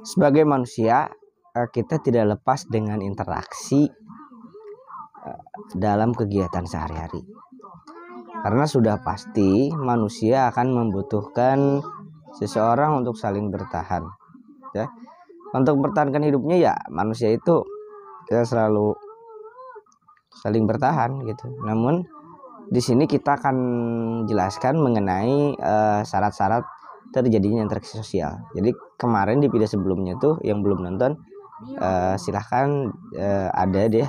Sebagai manusia, kita tidak lepas dengan interaksi dalam kegiatan sehari-hari. Karena sudah pasti manusia akan membutuhkan seseorang untuk saling bertahan, ya. Untuk mempertahankan hidupnya, ya manusia itu kita selalu saling bertahan gitu. Namun di sini kita akan jelaskan mengenai syarat-syarat terjadinya interaksi sosial. Jadi kemarin di video sebelumnya tuh yang belum nonton, silahkan ada deh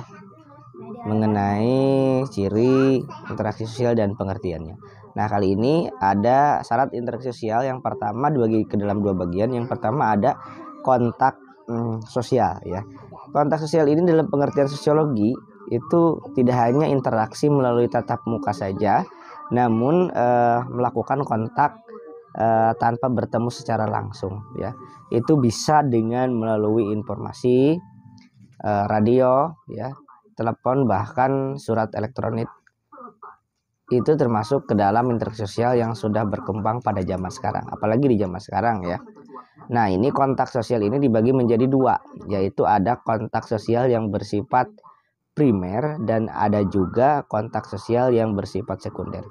mengenai ciri interaksi sosial dan pengertiannya. Nah, kali ini ada syarat interaksi sosial yang pertama dibagi ke dalam dua bagian. Yang pertama ada kontak sosial, ya. Kontak sosial ini dalam pengertian sosiologi itu tidak hanya interaksi melalui tatap muka saja, namun melakukan kontak tanpa bertemu secara langsung, ya. Itu bisa dengan melalui informasi, radio, ya, telepon, bahkan surat elektronik. Itu termasuk ke dalam interaksi sosial yang sudah berkembang pada zaman sekarang, apalagi di zaman sekarang, ya. Nah, ini kontak sosial ini dibagi menjadi dua, yaitu ada kontak sosial yang bersifat primer dan ada juga kontak sosial yang bersifat sekunder.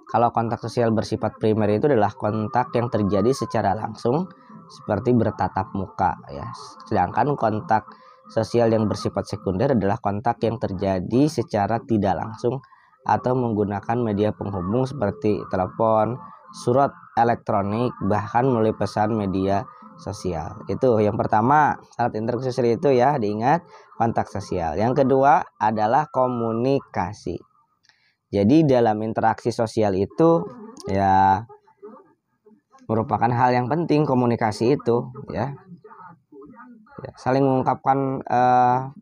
Kalau kontak sosial bersifat primer itu adalah kontak yang terjadi secara langsung seperti bertatap muka, ya. Sedangkan kontak sosial yang bersifat sekunder adalah kontak yang terjadi secara tidak langsung atau menggunakan media penghubung seperti telepon, surat elektronik, bahkan melalui pesan media sosial. Itu yang pertama, syarat interaksi sosial itu, ya, diingat, kontak sosial. Yang kedua adalah komunikasi. Jadi dalam interaksi sosial itu, ya, merupakan hal yang penting komunikasi itu, ya. Saling mengungkapkan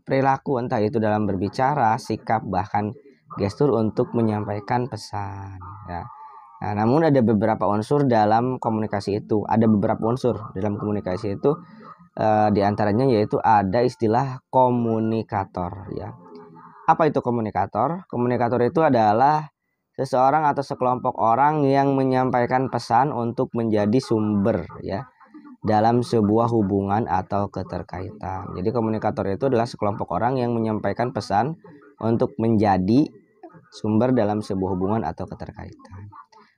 perilaku, entah itu dalam berbicara, sikap, bahkan gestur untuk menyampaikan pesan, ya. Nah, namun ada beberapa unsur dalam komunikasi itu. Ada beberapa unsur dalam komunikasi itu, diantaranya yaitu ada istilah komunikator, ya. Apa itu komunikator? Komunikator itu adalah seseorang atau sekelompok orang yang menyampaikan pesan untuk menjadi sumber, ya, dalam sebuah hubungan atau keterkaitan. Jadi komunikator itu adalah sekelompok orang yang menyampaikan pesan untuk menjadi sumber dalam sebuah hubungan atau keterkaitan.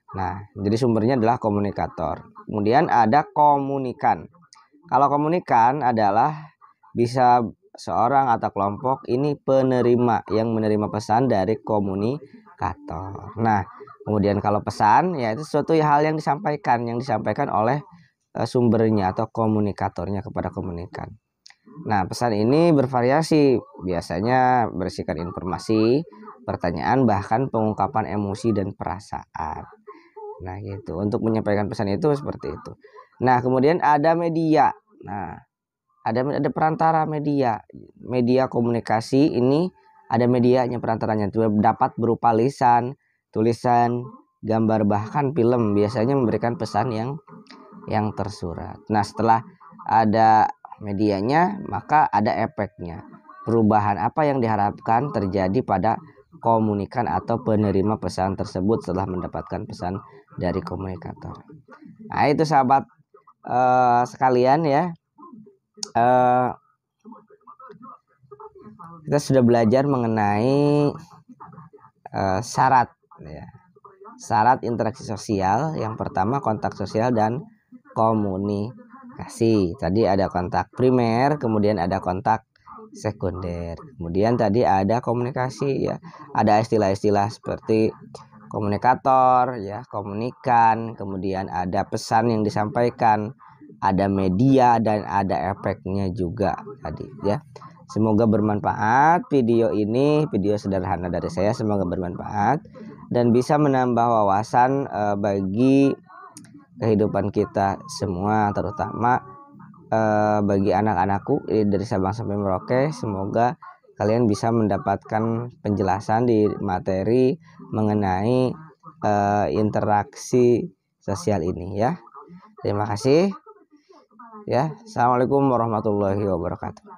Nah, jadi sumbernya adalah komunikator. Kemudian ada komunikan. Kalau komunikan adalah bisa seorang atau kelompok ini penerima yang menerima pesan dari komunikator. Nah, kemudian kalau pesan, ya, itu suatu hal yang disampaikan oleh sumbernya atau komunikatornya kepada komunikan. Nah, pesan ini bervariasi, biasanya berisikan informasi, pertanyaan, bahkan pengungkapan emosi dan perasaan. Nah, gitu. Untuk menyampaikan pesan itu seperti itu. Nah, kemudian ada media. Nah, ada perantara media komunikasi ini, ada medianya, perantaranya dapat berupa lisan, tulisan, gambar, bahkan film, biasanya memberikan pesan yang tersurat. Nah, setelah ada medianya, maka ada efeknya. Perubahan apa yang diharapkan terjadi pada komunikan atau penerima pesan tersebut setelah mendapatkan pesan dari komunikator. Nah, itu sahabat sekalian, ya. Kita sudah belajar mengenai syarat, ya. Syarat interaksi sosial. Yang pertama kontak sosial dan komunikasi. Tadi ada kontak primer, kemudian ada kontak sekunder, kemudian tadi ada komunikasi, ya. Ada istilah-istilah seperti komunikator, ya, komunikan, kemudian ada pesan yang disampaikan, ada media, dan ada efeknya juga tadi, ya. Semoga bermanfaat video ini, video sederhana dari saya. Semoga bermanfaat dan bisa menambah wawasan bagi kehidupan kita semua, terutama bagi anak-anakku dari Sabang sampai Merauke. Semoga kalian bisa mendapatkan penjelasan di materi mengenai interaksi sosial ini, ya. Terima kasih, ya. Assalamualaikum warahmatullahi wabarakatuh.